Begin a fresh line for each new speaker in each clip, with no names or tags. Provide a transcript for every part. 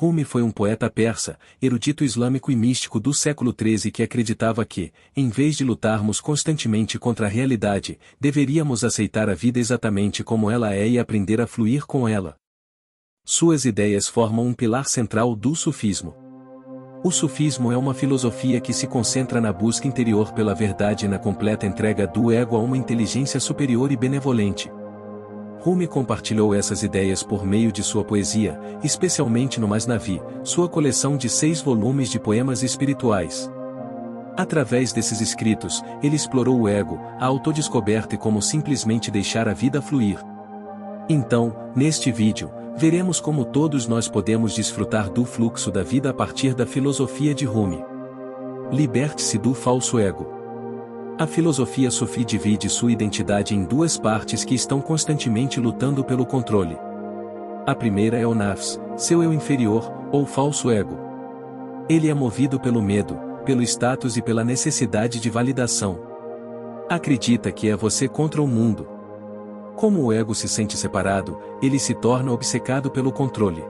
Rumi foi um poeta persa, erudito islâmico e místico do século XIII que acreditava que, em vez de lutarmos constantemente contra a realidade, deveríamos aceitar a vida exatamente como ela é e aprender a fluir com ela. Suas ideias formam um pilar central do sufismo. O sufismo é uma filosofia que se concentra na busca interior pela verdade e na completa entrega do ego a uma inteligência superior e benevolente. Rumi compartilhou essas ideias por meio de sua poesia, especialmente no Masnavi, sua coleção de 6 volumes de poemas espirituais. Através desses escritos, ele explorou o ego, a autodescoberta e como simplesmente deixar a vida fluir. Então, neste vídeo, veremos como todos nós podemos desfrutar do fluxo da vida a partir da filosofia de Rumi. Liberte-se do falso ego. A filosofia sufi divide sua identidade em 2 partes que estão constantemente lutando pelo controle. A primeira é o nafs, seu eu inferior, ou falso ego. Ele é movido pelo medo, pelo status e pela necessidade de validação. Acredita que é você contra o mundo. Como o ego se sente separado, ele se torna obcecado pelo controle.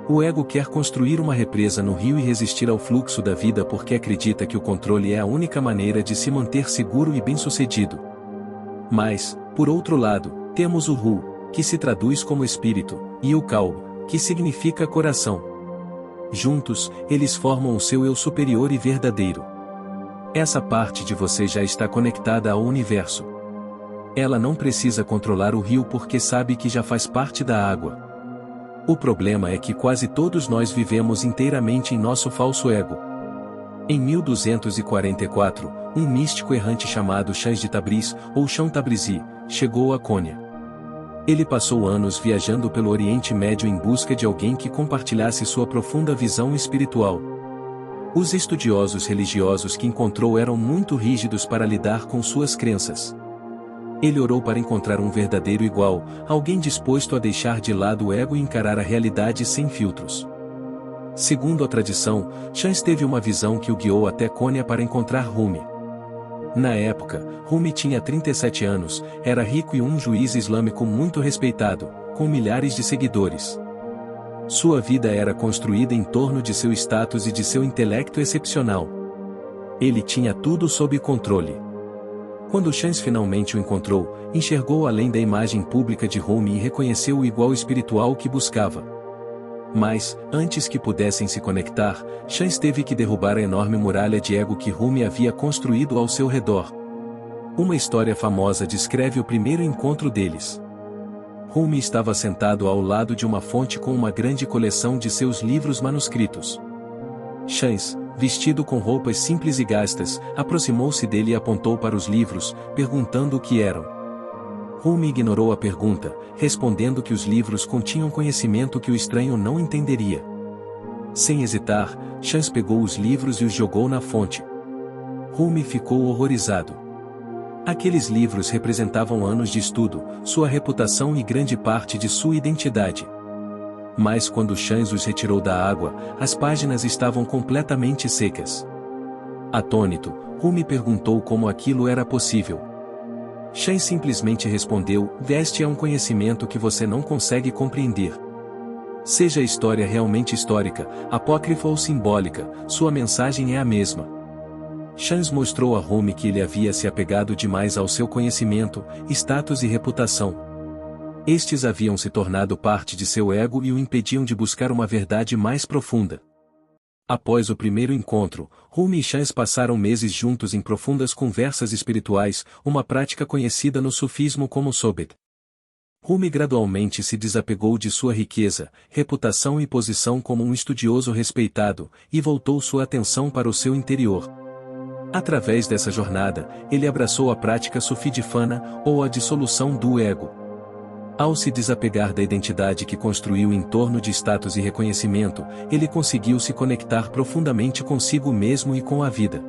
O ego quer construir uma represa no rio e resistir ao fluxo da vida porque acredita que o controle é a única maneira de se manter seguro e bem-sucedido. Mas, por outro lado, temos o Ru, que se traduz como espírito, e o Qalb, que significa coração. Juntos, eles formam o seu eu superior e verdadeiro. Essa parte de você já está conectada ao universo. Ela não precisa controlar o rio porque sabe que já faz parte da água. O problema é que quase todos nós vivemos inteiramente em nosso falso ego. Em 1244, um místico errante chamado Shams de Tabriz, ou Chão Tabrizi, chegou a Cônia. Ele passou anos viajando pelo Oriente Médio em busca de alguém que compartilhasse sua profunda visão espiritual. Os estudiosos religiosos que encontrou eram muito rígidos para lidar com suas crenças. Ele orou para encontrar um verdadeiro igual, alguém disposto a deixar de lado o ego e encarar a realidade sem filtros. Segundo a tradição, Shams teve uma visão que o guiou até Cônia para encontrar Rumi. Na época, Rumi tinha 37 anos, era rico e um juiz islâmico muito respeitado, com milhares de seguidores. Sua vida era construída em torno de seu status e de seu intelecto excepcional. Ele tinha tudo sob controle. Quando Shams finalmente o encontrou, enxergou além da imagem pública de Rumi e reconheceu o igual espiritual que buscava. Mas, antes que pudessem se conectar, Shams teve que derrubar a enorme muralha de ego que Rumi havia construído ao seu redor. Uma história famosa descreve o primeiro encontro deles. Rumi estava sentado ao lado de uma fonte com uma grande coleção de seus livros manuscritos. Shams, vestido com roupas simples e gastas, aproximou-se dele e apontou para os livros, perguntando o que eram. Rumi ignorou a pergunta, respondendo que os livros continham conhecimento que o estranho não entenderia. Sem hesitar, Shams pegou os livros e os jogou na fonte. Rumi ficou horrorizado. Aqueles livros representavam anos de estudo, sua reputação e grande parte de sua identidade. Mas quando Shams os retirou da água, as páginas estavam completamente secas. Atônito, Rumi perguntou como aquilo era possível. Shams simplesmente respondeu: "Este é um conhecimento que você não consegue compreender. Seja a história realmente histórica, apócrifa ou simbólica, sua mensagem é a mesma." Shams mostrou a Rumi que ele havia se apegado demais ao seu conhecimento, status e reputação. Estes haviam se tornado parte de seu ego e o impediam de buscar uma verdade mais profunda. Após o primeiro encontro, Rumi e Shams passaram meses juntos em profundas conversas espirituais, uma prática conhecida no sufismo como sohbet. Rumi gradualmente se desapegou de sua riqueza, reputação e posição como um estudioso respeitado, e voltou sua atenção para o seu interior. Através dessa jornada, ele abraçou a prática sufi de Fana, ou a dissolução do ego. Ao se desapegar da identidade que construiu em torno de status e reconhecimento, ele conseguiu se conectar profundamente consigo mesmo e com a vida.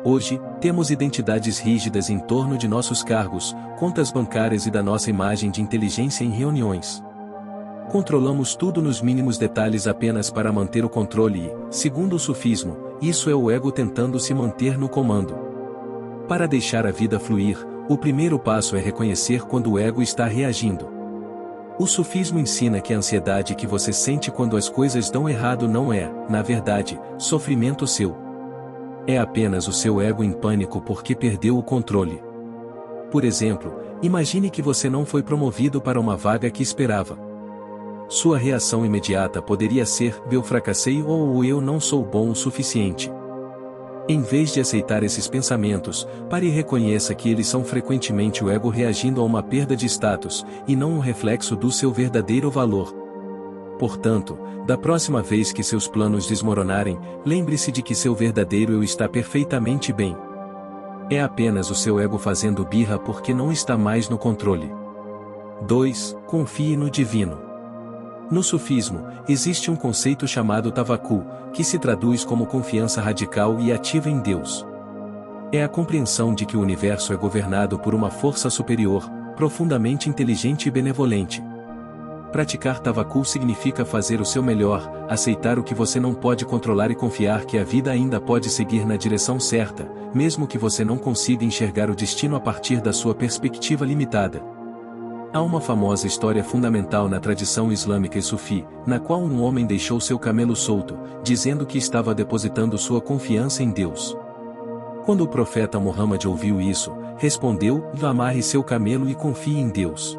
Hoje, temos identidades rígidas em torno de nossos cargos, contas bancárias e da nossa imagem de inteligência em reuniões. Controlamos tudo nos mínimos detalhes apenas para manter o controle e, segundo o sufismo, isso é o ego tentando se manter no comando. Para deixar a vida fluir, o primeiro passo é reconhecer quando o ego está reagindo. O sufismo ensina que a ansiedade que você sente quando as coisas dão errado não é, na verdade, sofrimento seu. É apenas o seu ego em pânico porque perdeu o controle. Por exemplo, imagine que você não foi promovido para uma vaga que esperava. Sua reação imediata poderia ser: eu fracassei ou eu não sou bom o suficiente. Em vez de aceitar esses pensamentos, pare e reconheça que eles são frequentemente o ego reagindo a uma perda de status, e não um reflexo do seu verdadeiro valor. Portanto, da próxima vez que seus planos desmoronarem, lembre-se de que seu verdadeiro eu está perfeitamente bem. É apenas o seu ego fazendo birra porque não está mais no controle. 2. Confie no divino. No sufismo, existe um conceito chamado tavakkul, que se traduz como confiança radical e ativa em Deus. É a compreensão de que o universo é governado por uma força superior, profundamente inteligente e benevolente. Praticar tavakkul significa fazer o seu melhor, aceitar o que você não pode controlar e confiar que a vida ainda pode seguir na direção certa, mesmo que você não consiga enxergar o destino a partir da sua perspectiva limitada. Há uma famosa história fundamental na tradição islâmica e sufi, na qual um homem deixou seu camelo solto, dizendo que estava depositando sua confiança em Deus. Quando o profeta Muhammad ouviu isso, respondeu: amarre seu camelo e confie em Deus.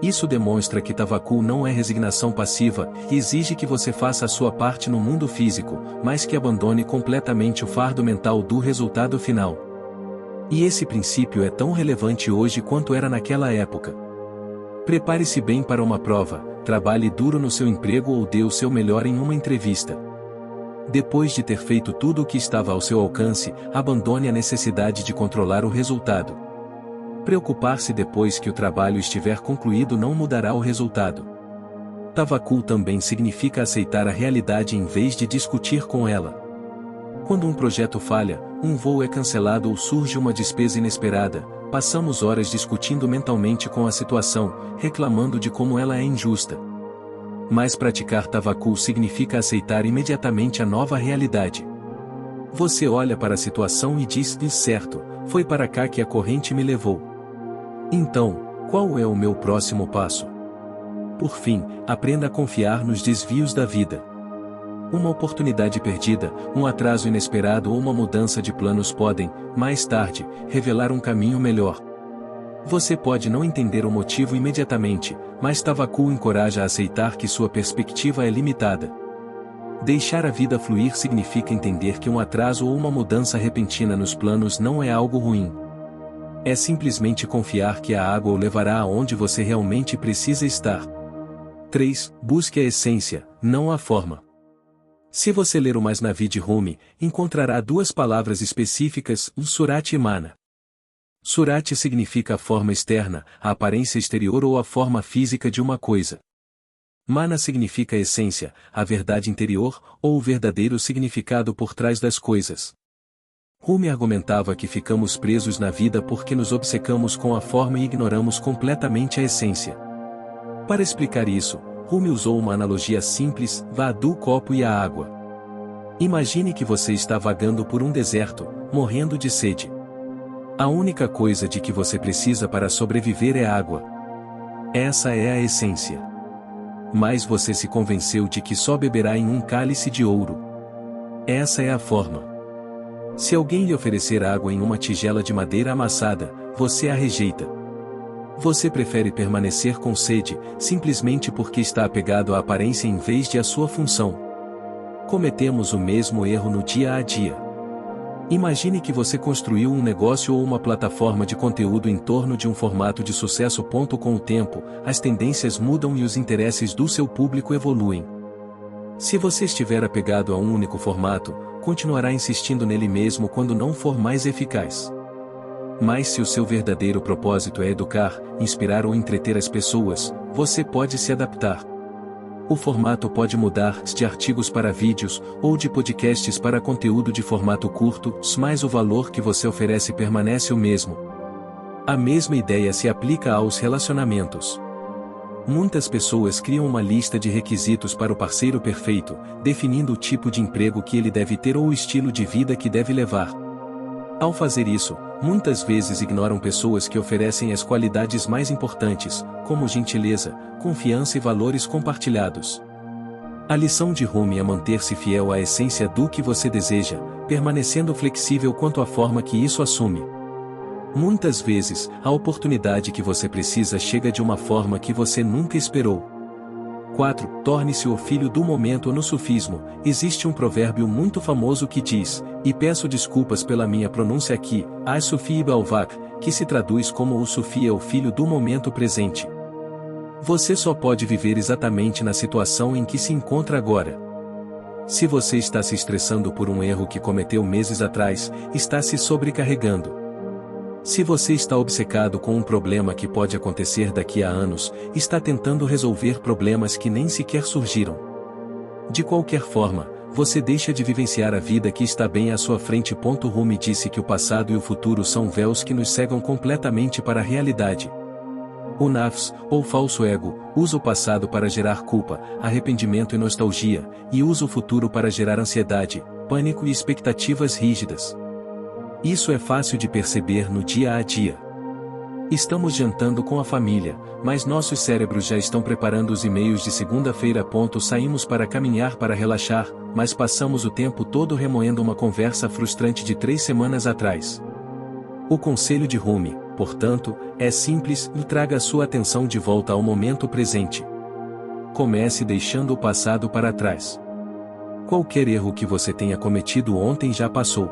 Isso demonstra que tavakkul não é resignação passiva, e exige que você faça a sua parte no mundo físico, mas que abandone completamente o fardo mental do resultado final. E esse princípio é tão relevante hoje quanto era naquela época. Prepare-se bem para uma prova, trabalhe duro no seu emprego ou dê o seu melhor em uma entrevista. Depois de ter feito tudo o que estava ao seu alcance, abandone a necessidade de controlar o resultado. Preocupar-se depois que o trabalho estiver concluído não mudará o resultado. Tavakkul também significa aceitar a realidade em vez de discutir com ela. Quando um projeto falha, um voo é cancelado ou surge uma despesa inesperada, passamos horas discutindo mentalmente com a situação, reclamando de como ela é injusta. Mas praticar tavakkul significa aceitar imediatamente a nova realidade. Você olha para a situação e diz: certo, foi para cá que a corrente me levou. Então, qual é o meu próximo passo? Por fim, aprenda a confiar nos desvios da vida. Uma oportunidade perdida, um atraso inesperado ou uma mudança de planos podem, mais tarde, revelar um caminho melhor. Você pode não entender o motivo imediatamente, mas tavakkul encoraja a aceitar que sua perspectiva é limitada. Deixar a vida fluir significa entender que um atraso ou uma mudança repentina nos planos não é algo ruim. É simplesmente confiar que a água o levará aonde você realmente precisa estar. 3. Busque a essência, não a forma. Se você ler o Masnavi Rumi, encontrará duas palavras específicas, Surat e Mana. Surat significa a forma externa, a aparência exterior ou a forma física de uma coisa. Mana significa a essência, a verdade interior, ou o verdadeiro significado por trás das coisas. Rumi argumentava que ficamos presos na vida porque nos obcecamos com a forma e ignoramos completamente a essência. Para explicar isso, Rumi usou uma analogia simples: vá do copo e a água. Imagine que você está vagando por um deserto, morrendo de sede. A única coisa de que você precisa para sobreviver é água. Essa é a essência. Mas você se convenceu de que só beberá em um cálice de ouro. Essa é a forma. Se alguém lhe oferecer água em uma tigela de madeira amassada, você a rejeita. Você prefere permanecer com sede, simplesmente porque está apegado à aparência em vez de à sua função. Cometemos o mesmo erro no dia a dia. Imagine que você construiu um negócio ou uma plataforma de conteúdo em torno de um formato de sucesso. Com o tempo, as tendências mudam e os interesses do seu público evoluem. Se você estiver apegado a um único formato, continuará insistindo nele mesmo quando não for mais eficaz. Mas se o seu verdadeiro propósito é educar, inspirar ou entreter as pessoas, você pode se adaptar. O formato pode mudar de artigos para vídeos, ou de podcasts para conteúdo de formato curto, mas o valor que você oferece permanece o mesmo. A mesma ideia se aplica aos relacionamentos. Muitas pessoas criam uma lista de requisitos para o parceiro perfeito, definindo o tipo de emprego que ele deve ter ou o estilo de vida que deve levar. Ao fazer isso, muitas vezes ignoram pessoas que oferecem as qualidades mais importantes, como gentileza, confiança e valores compartilhados. A lição de Rumi é manter-se fiel à essência do que você deseja, permanecendo flexível quanto à forma que isso assume. Muitas vezes, a oportunidade que você precisa chega de uma forma que você nunca esperou. 4. Torne-se o filho do momento. No sufismo, existe um provérbio muito famoso que diz, e peço desculpas pela minha pronúncia aqui, as-Sufi Balvak, que se traduz como o Sufi é o filho do momento presente. Você só pode viver exatamente na situação em que se encontra agora. Se você está se estressando por um erro que cometeu meses atrás, está se sobrecarregando. Se você está obcecado com um problema que pode acontecer daqui a anos, está tentando resolver problemas que nem sequer surgiram. De qualquer forma, você deixa de vivenciar a vida que está bem à sua frente. Rumi disse que o passado e o futuro são véus que nos cegam completamente para a realidade. O nafs, ou falso ego, usa o passado para gerar culpa, arrependimento e nostalgia, e usa o futuro para gerar ansiedade, pânico e expectativas rígidas. Isso é fácil de perceber no dia a dia. Estamos jantando com a família, mas nossos cérebros já estão preparando os e-mails de segunda-feira. Saímos para caminhar para relaxar, mas passamos o tempo todo remoendo uma conversa frustrante de 3 semanas atrás. O conselho de Rumi, portanto, é simples e traga a sua atenção de volta ao momento presente. Comece deixando o passado para trás. Qualquer erro que você tenha cometido ontem já passou.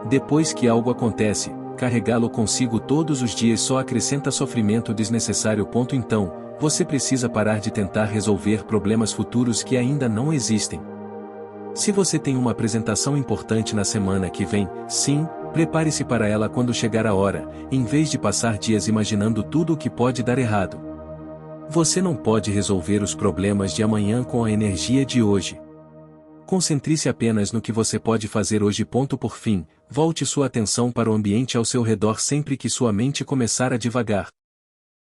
Depois que algo acontece, carregá-lo consigo todos os dias só acrescenta sofrimento desnecessário. Então, você precisa parar de tentar resolver problemas futuros que ainda não existem. Se você tem uma apresentação importante na semana que vem, sim, prepare-se para ela quando chegar a hora, em vez de passar dias imaginando tudo o que pode dar errado. Você não pode resolver os problemas de amanhã com a energia de hoje. Concentre-se apenas no que você pode fazer hoje. Por fim, volte sua atenção para o ambiente ao seu redor sempre que sua mente começar a divagar.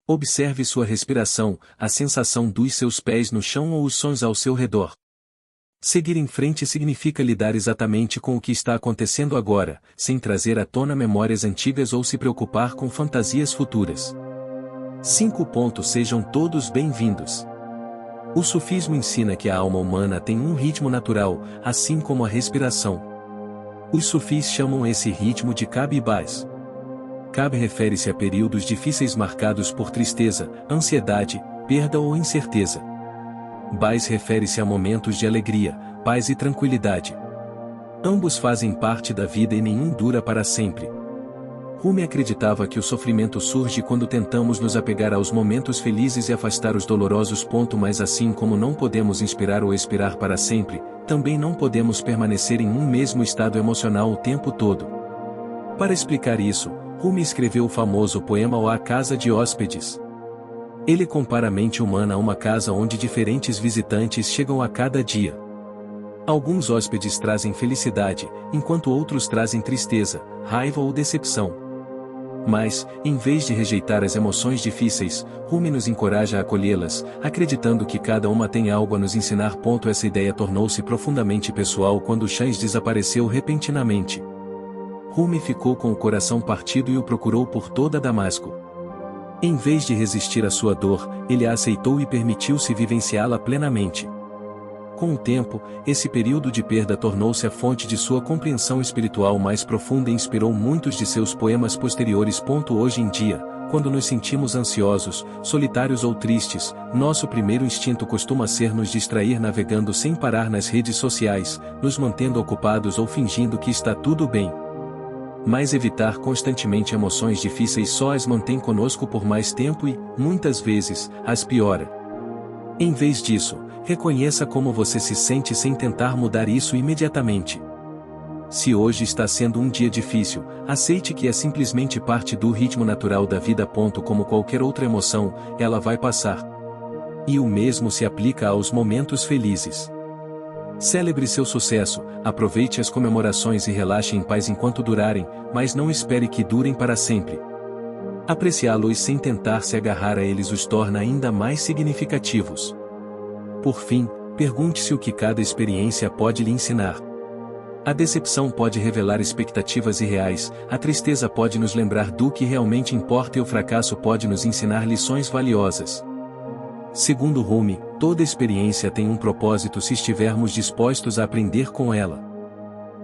Observe sua respiração, a sensação dos seus pés no chão ou os sons ao seu redor. Seguir em frente significa lidar exatamente com o que está acontecendo agora, sem trazer à tona memórias antigas ou se preocupar com fantasias futuras. 5. Sejam todos bem-vindos. O sufismo ensina que a alma humana tem um ritmo natural, assim como a respiração. Os sufis chamam esse ritmo de Kab e Baz. Kab refere-se a períodos difíceis marcados por tristeza, ansiedade, perda ou incerteza. Baz refere-se a momentos de alegria, paz e tranquilidade. Ambos fazem parte da vida e nenhum dura para sempre. Rumi acreditava que o sofrimento surge quando tentamos nos apegar aos momentos felizes e afastar os dolorosos. Mas assim como não podemos inspirar ou expirar para sempre, também não podemos permanecer em um mesmo estado emocional o tempo todo. Para explicar isso, Rumi escreveu o famoso poema A Casa de Hóspedes. Ele compara a mente humana a uma casa onde diferentes visitantes chegam a cada dia. Alguns hóspedes trazem felicidade, enquanto outros trazem tristeza, raiva ou decepção. Mas, em vez de rejeitar as emoções difíceis, Rumi nos encoraja a acolhê-las, acreditando que cada uma tem algo a nos ensinar. Essa ideia tornou-se profundamente pessoal quando Chans desapareceu repentinamente. Rumi ficou com o coração partido e o procurou por toda Damasco. Em vez de resistir à sua dor, ele a aceitou e permitiu-se vivenciá-la plenamente. Com o tempo, esse período de perda tornou-se a fonte de sua compreensão espiritual mais profunda e inspirou muitos de seus poemas posteriores. Hoje em dia, quando nos sentimos ansiosos, solitários ou tristes, nosso primeiro instinto costuma ser nos distrair navegando sem parar nas redes sociais, nos mantendo ocupados ou fingindo que está tudo bem. Mas evitar constantemente emoções difíceis só as mantém conosco por mais tempo e, muitas vezes, as piora. Em vez disso, reconheça como você se sente sem tentar mudar isso imediatamente. Se hoje está sendo um dia difícil, aceite que é simplesmente parte do ritmo natural da vida. Como qualquer outra emoção, ela vai passar. E o mesmo se aplica aos momentos felizes. Celebre seu sucesso, aproveite as comemorações e relaxe em paz enquanto durarem, mas não espere que durem para sempre. Apreciá-los sem tentar se agarrar a eles os torna ainda mais significativos. Por fim, pergunte-se o que cada experiência pode lhe ensinar. A decepção pode revelar expectativas irreais, a tristeza pode nos lembrar do que realmente importa e o fracasso pode nos ensinar lições valiosas. Segundo Rumi, toda experiência tem um propósito se estivermos dispostos a aprender com ela.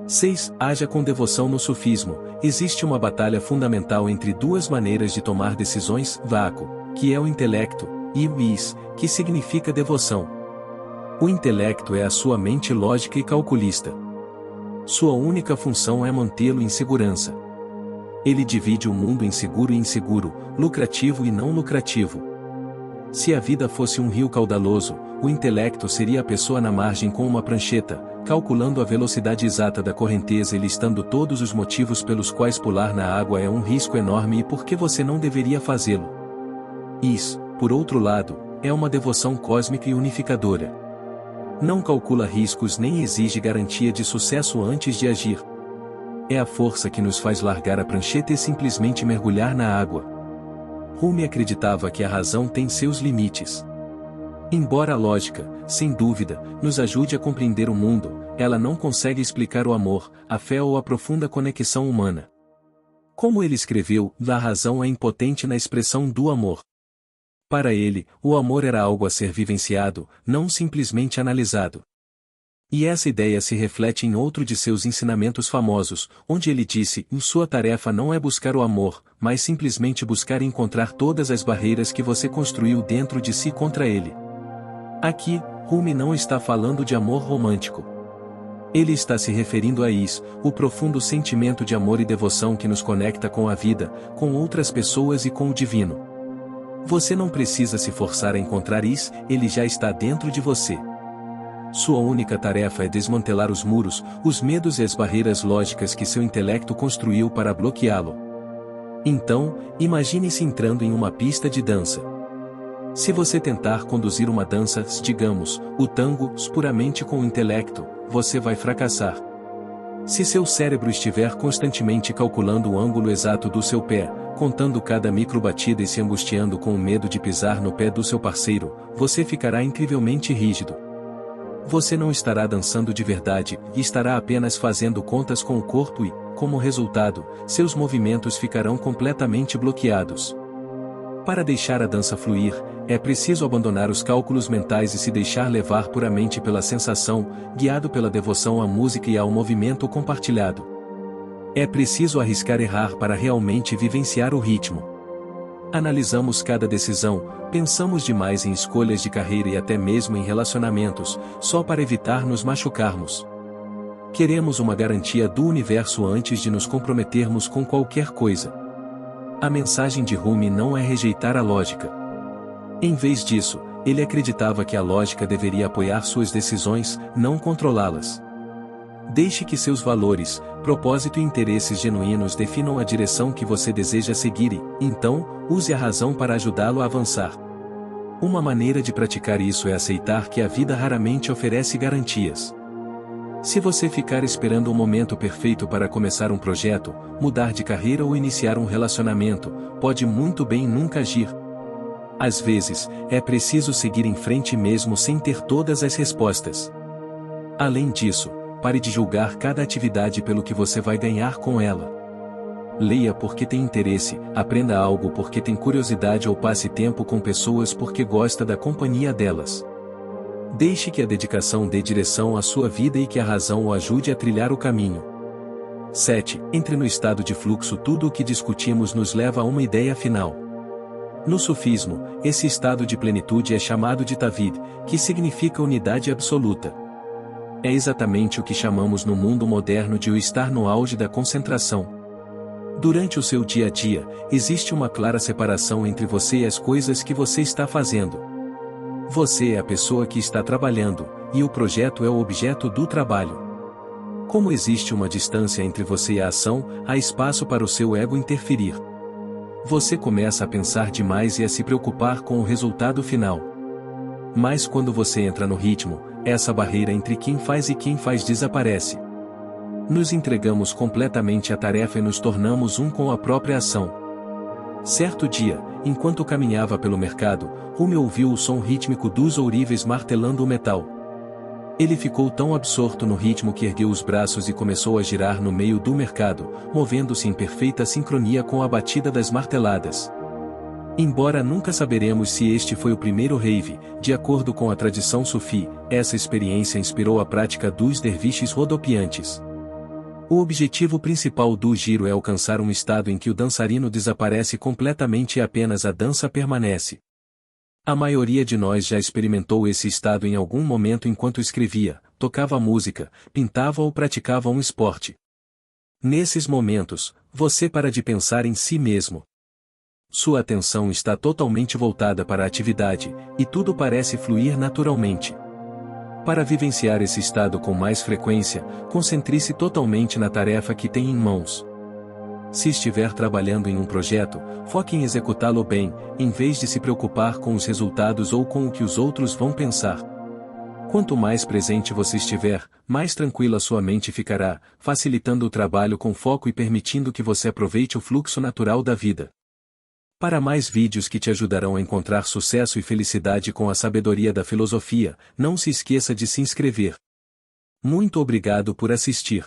6. Haja com devoção no sufismo. Existe uma batalha fundamental entre duas maneiras de tomar decisões, vácuo, que é o intelecto, e vis, que significa devoção. O intelecto é a sua mente lógica e calculista. Sua única função é mantê-lo em segurança. Ele divide o mundo em seguro e inseguro, lucrativo e não lucrativo. Se a vida fosse um rio caudaloso, o intelecto seria a pessoa na margem com uma prancheta, calculando a velocidade exata da correnteza e listando todos os motivos pelos quais pular na água é um risco enorme e por que você não deveria fazê-lo. Isso, por outro lado, é uma devoção cósmica e unificadora. Não calcula riscos nem exige garantia de sucesso antes de agir. É a força que nos faz largar a prancheta e simplesmente mergulhar na água. Rumi acreditava que a razão tem seus limites. Embora a lógica, sem dúvida, nos ajude a compreender o mundo, ela não consegue explicar o amor, a fé ou a profunda conexão humana. Como ele escreveu, a razão é impotente na expressão do amor. Para ele, o amor era algo a ser vivenciado, não simplesmente analisado. E essa ideia se reflete em outro de seus ensinamentos famosos, onde ele disse: sua tarefa não é buscar o amor, mas simplesmente buscar encontrar todas as barreiras que você construiu dentro de si contra ele. Aqui, Rumi não está falando de amor romântico. Ele está se referindo a isso, o profundo sentimento de amor e devoção que nos conecta com a vida, com outras pessoas e com o divino. Você não precisa se forçar a encontrar isso, ele já está dentro de você. Sua única tarefa é desmantelar os muros, os medos e as barreiras lógicas que seu intelecto construiu para bloqueá-lo. Então, imagine-se entrando em uma pista de dança. Se você tentar conduzir uma dança, digamos, o tango, puramente com o intelecto, você vai fracassar. Se seu cérebro estiver constantemente calculando o ângulo exato do seu pé, contando cada microbatida e se angustiando com o medo de pisar no pé do seu parceiro, você ficará incrivelmente rígido. Você não estará dançando de verdade, e estará apenas fazendo contas com o corpo e, como resultado, seus movimentos ficarão completamente bloqueados. Para deixar a dança fluir, é preciso abandonar os cálculos mentais e se deixar levar puramente pela sensação, guiado pela devoção à música e ao movimento compartilhado. É preciso arriscar errar para realmente vivenciar o ritmo. Analisamos cada decisão, pensamos demais em escolhas de carreira e até mesmo em relacionamentos, só para evitar nos machucarmos. Queremos uma garantia do universo antes de nos comprometermos com qualquer coisa. A mensagem de Rumi não é rejeitar a lógica. Em vez disso, ele acreditava que a lógica deveria apoiar suas decisões, não controlá-las. Deixe que seus valores, propósito e interesses genuínos definam a direção que você deseja seguir e, então, use a razão para ajudá-lo a avançar. Uma maneira de praticar isso é aceitar que a vida raramente oferece garantias. Se você ficar esperando o momento perfeito para começar um projeto, mudar de carreira ou iniciar um relacionamento, pode muito bem nunca agir. Às vezes, é preciso seguir em frente mesmo sem ter todas as respostas. Além disso, pare de julgar cada atividade pelo que você vai ganhar com ela. Leia porque tem interesse, aprenda algo porque tem curiosidade ou passe tempo com pessoas porque gosta da companhia delas. Deixe que a dedicação dê direção à sua vida e que a razão o ajude a trilhar o caminho. 7. Entre no estado de fluxo. Tudo o que discutimos nos leva a uma ideia final. No sufismo, esse estado de plenitude é chamado de Tavid, que significa unidade absoluta. É exatamente o que chamamos no mundo moderno de o estar no auge da concentração. Durante o seu dia a dia, existe uma clara separação entre você e as coisas que você está fazendo. Você é a pessoa que está trabalhando, e o projeto é o objeto do trabalho. Como existe uma distância entre você e a ação, há espaço para o seu ego interferir. Você começa a pensar demais e a se preocupar com o resultado final. Mas quando você entra no ritmo, essa barreira entre quem faz e quem faz desaparece. Nos entregamos completamente à tarefa e nos tornamos um com a própria ação. Certo dia, enquanto caminhava pelo mercado, Rumi ouviu o som rítmico dos ourives martelando o metal. Ele ficou tão absorto no ritmo que ergueu os braços e começou a girar no meio do mercado, movendo-se em perfeita sincronia com a batida das marteladas. Embora nunca saberemos se este foi o primeiro rave, de acordo com a tradição sufi, essa experiência inspirou a prática dos derviches rodopiantes. O objetivo principal do giro é alcançar um estado em que o dançarino desaparece completamente e apenas a dança permanece. A maioria de nós já experimentou esse estado em algum momento enquanto escrevia, tocava música, pintava ou praticava um esporte. Nesses momentos, você para de pensar em si mesmo. Sua atenção está totalmente voltada para a atividade, e tudo parece fluir naturalmente. Para vivenciar esse estado com mais frequência, concentre-se totalmente na tarefa que tem em mãos. Se estiver trabalhando em um projeto, foque em executá-lo bem, em vez de se preocupar com os resultados ou com o que os outros vão pensar. Quanto mais presente você estiver, mais tranquila sua mente ficará, facilitando o trabalho com foco e permitindo que você aproveite o fluxo natural da vida. Para mais vídeos que te ajudarão a encontrar sucesso e felicidade com a sabedoria da filosofia, não se esqueça de se inscrever. Muito obrigado por assistir.